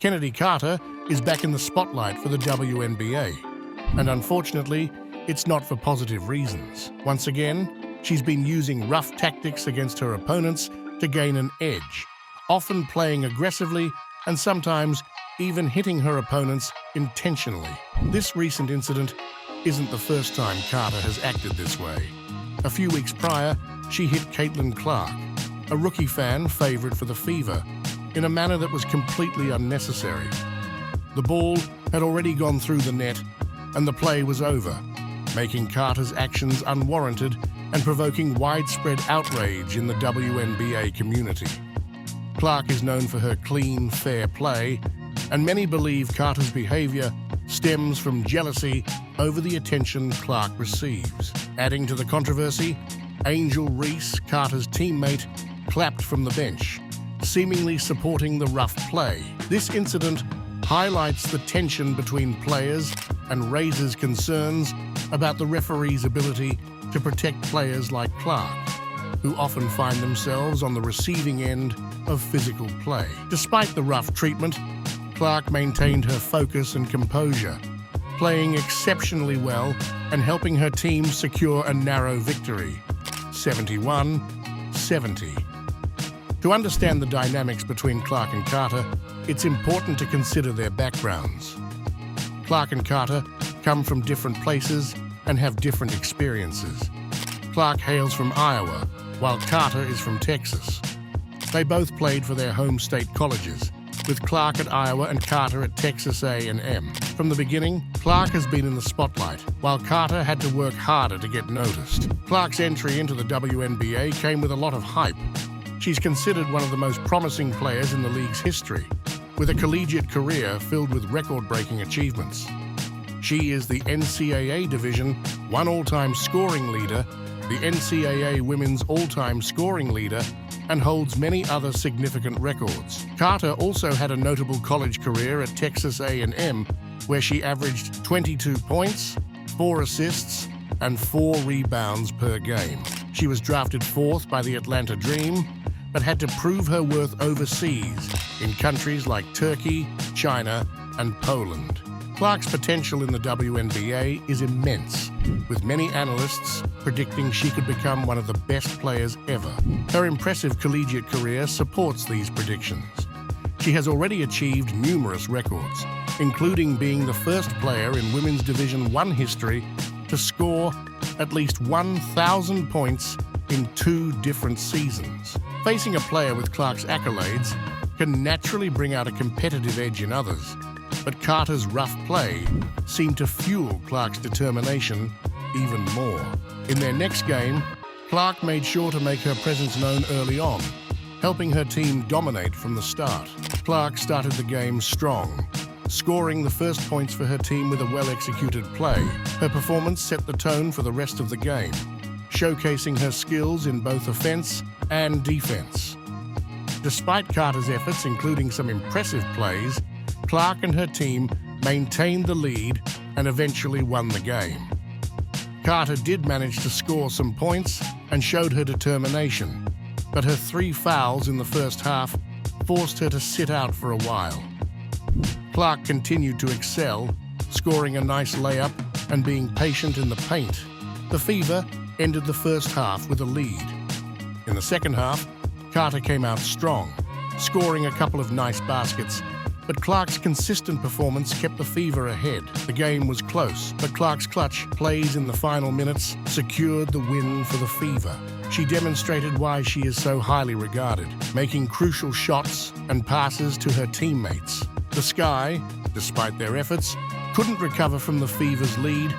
Kennedy Carter is back in the spotlight for the WNBA, and unfortunately, it's not for positive reasons. Once again, she's been using rough tactics against her opponents to gain an edge, often playing aggressively and sometimes even hitting her opponents intentionally. This recent incident isn't the first time Carter has acted this way. A few weeks prior, she hit Caitlin Clark, a rookie fan favorite for the Fever, in a manner that was completely unnecessary. The ball had already gone through the net and the play was over, making Carter's actions unwarranted and provoking widespread outrage in the WNBA community. Clark is known for her clean, fair play, and many believe Carter's behavior stems from jealousy over the attention Clark receives. Adding to the controversy, Angel Reese, Carter's teammate, clapped from the bench, seemingly supporting the rough play. This incident highlights the tension between players and raises concerns about the referee's ability to protect players like Clark, who often find themselves on the receiving end of physical play. Despite the rough treatment, Clark maintained her focus and composure, playing exceptionally well and helping her team secure a narrow victory, 71-70. To understand the dynamics between Clark and Carter, it's important to consider their backgrounds. Clark and Carter come from different places and have different experiences. Clark hails from Iowa, while Carter is from Texas. They both played for their home state colleges, with Clark at Iowa and Carter at Texas A&M. From the beginning, Clark has been in the spotlight, while Carter had to work harder to get noticed. Clark's entry into the WNBA came with a lot of hype. She's considered one of the most promising players in the league's history, with a collegiate career filled with record-breaking achievements. She is the NCAA Division I all-time scoring leader, the NCAA Women's all-time scoring leader, and holds many other significant records. Carter also had a notable college career at Texas A&M, where she averaged 22 points, 4 assists, and 4 rebounds per game. She was drafted 4th by the Atlanta Dream, but had to prove her worth overseas in countries like Turkey, China, and Poland. Clark's potential in the WNBA is immense, with many analysts predicting she could become one of the best players ever. Her impressive collegiate career supports these predictions. She has already achieved numerous records, including being the first player in Women's Division I history to score at least 1,000 points in 2 different seasons. Facing a player with Clark's accolades can naturally bring out a competitive edge in others, but Carter's rough play seemed to fuel Clark's determination even more. In their next game, Clark made sure to make her presence known early on, helping her team dominate from the start. Clark started the game strong, scoring the first points for her team with a well-executed play. Her performance set the tone for the rest of the game, showcasing her skills in both offense and defense. Despite Carter's efforts, including some impressive plays, Clark and her team maintained the lead and eventually won the game. Carter did manage to score some points and showed her determination, but her 3 fouls in the first half forced her to sit out for a while. Clark continued to excel, scoring a nice layup and being patient in the paint. The Fever ended the first half with a lead. In the second half, Carter came out strong, scoring a couple of nice baskets, but Clark's consistent performance kept the Fever ahead. The game was close, but Clark's clutch plays in the final minutes secured the win for the Fever. She demonstrated why she is so highly regarded, making crucial shots and passes to her teammates. The Sky, despite their efforts, couldn't recover from the Fever's lead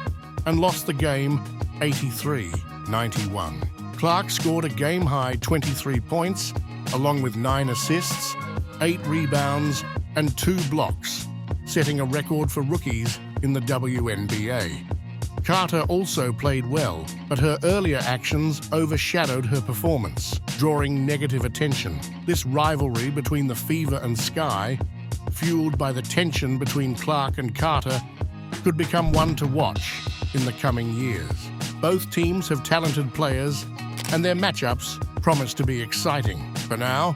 and lost the game 83-91. Clark scored a game-high 23 points, along with 9 assists, 8 rebounds, and 2 blocks, setting a record for rookies in the WNBA. Carter also played well, but her earlier actions overshadowed her performance, drawing negative attention. This rivalry between the Fever and Sky, fueled by the tension between Clark and Carter, could become one to watch in the coming years. Both teams have talented players, and their matchups promise to be exciting. For now,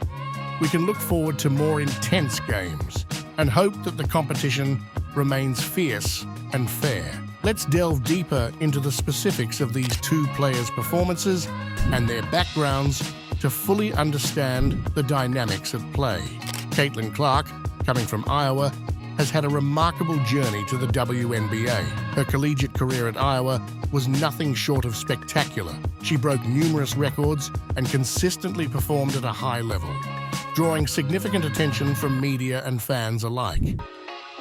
we can look forward to more intense games and hope that the competition remains fierce and fair. Let's delve deeper into the specifics of these two players' performances and their backgrounds to fully understand the dynamics at play. Caitlin Clark, coming from Iowa, has had a remarkable journey to the WNBA. Her collegiate career at Iowa was nothing short of spectacular. She broke numerous records and consistently performed at a high level, drawing significant attention from media and fans alike.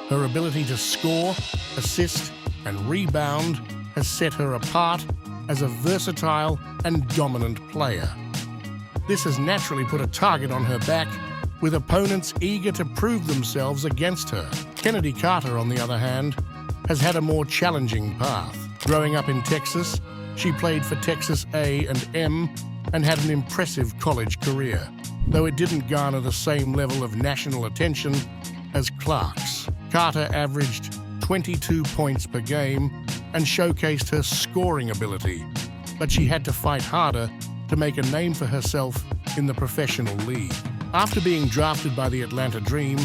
Her ability to score, assist, and rebound has set her apart as a versatile and dominant player. This has naturally put a target on her back, with opponents eager to prove themselves against her. Kennedy Carter, on the other hand, has had a more challenging path. Growing up in Texas, she played for Texas A&M and had an impressive college career, though it didn't garner the same level of national attention as Clark's. Carter averaged 22 points per game and showcased her scoring ability, but she had to fight harder to make a name for herself in the professional league. After being drafted by the Atlanta Dream,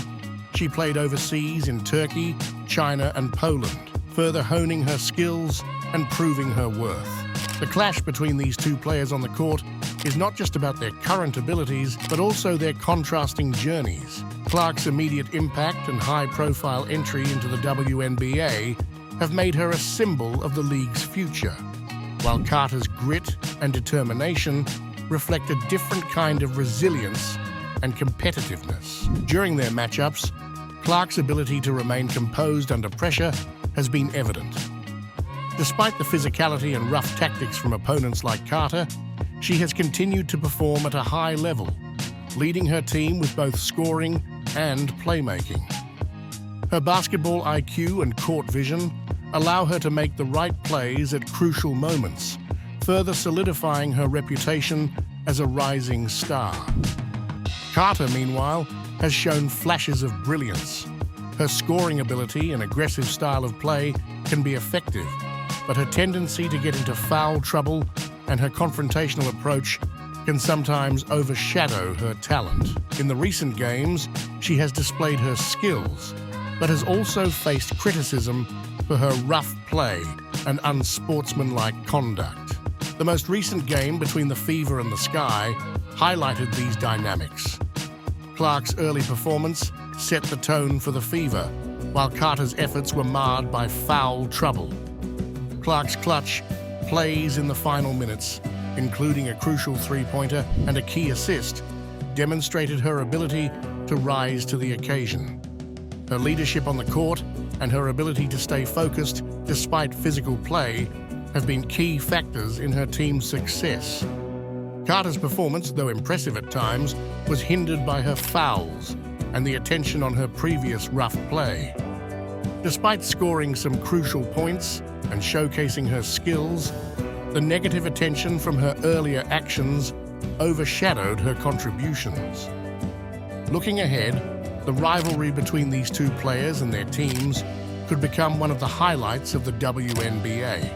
she played overseas in Turkey, China, and Poland, further honing her skills and proving her worth. The clash between these two players on the court is not just about their current abilities, but also their contrasting journeys. Clark's immediate impact and high-profile entry into the WNBA have made her a symbol of the league's future, while Carter's grit and determination reflect a different kind of resilience and competitiveness. During their matchups, Clark's ability to remain composed under pressure has been evident. Despite the physicality and rough tactics from opponents like Carter, she has continued to perform at a high level, leading her team with both scoring and playmaking. Her basketball IQ and court vision allow her to make the right plays at crucial moments, further solidifying her reputation as a rising star. Carter, meanwhile, has shown flashes of brilliance. Her scoring ability and aggressive style of play can be effective, but her tendency to get into foul trouble and her confrontational approach can sometimes overshadow her talent. In the recent games, she has displayed her skills, but has also faced criticism for her rough play and unsportsmanlike conduct. The most recent game between the Fever and the Sky highlighted these dynamics. Clark's early performance set the tone for the Fever, while Carter's efforts were marred by foul trouble. Clark's clutch plays in the final minutes, including a crucial three-pointer and a key assist, demonstrated her ability to rise to the occasion. Her leadership on the court and her ability to stay focused despite physical play have been key factors in her team's success. Carter's performance, though impressive at times, was hindered by her fouls and the attention on her previous rough play. Despite scoring some crucial points and showcasing her skills, the negative attention from her earlier actions overshadowed her contributions. Looking ahead, the rivalry between these two players and their teams could become one of the highlights of the WNBA.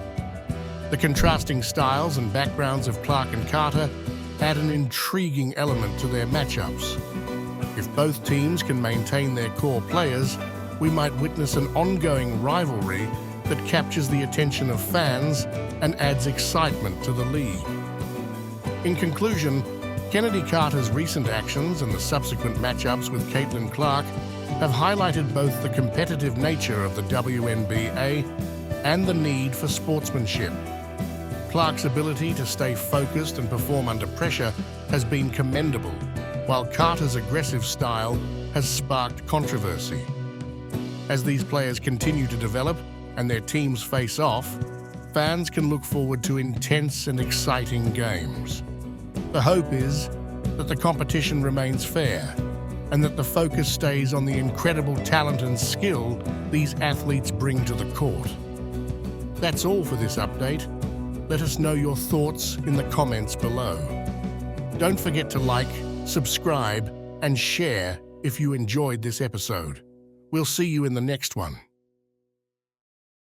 The contrasting styles and backgrounds of Clark and Carter add an intriguing element to their matchups. If both teams can maintain their core players, we might witness an ongoing rivalry that captures the attention of fans and adds excitement to the league. In conclusion, Kennedy Carter's recent actions and the subsequent matchups with Caitlin Clark have highlighted both the competitive nature of the WNBA and the need for sportsmanship. Clark's ability to stay focused and perform under pressure has been commendable, while Carter's aggressive style has sparked controversy. As these players continue to develop and their teams face off, fans can look forward to intense and exciting games. The hope is that the competition remains fair and that the focus stays on the incredible talent and skill these athletes bring to the court. That's all for this update. Let us know your thoughts in the comments below. Don't forget to like, subscribe, and share if you enjoyed this episode. We'll see you in the next one.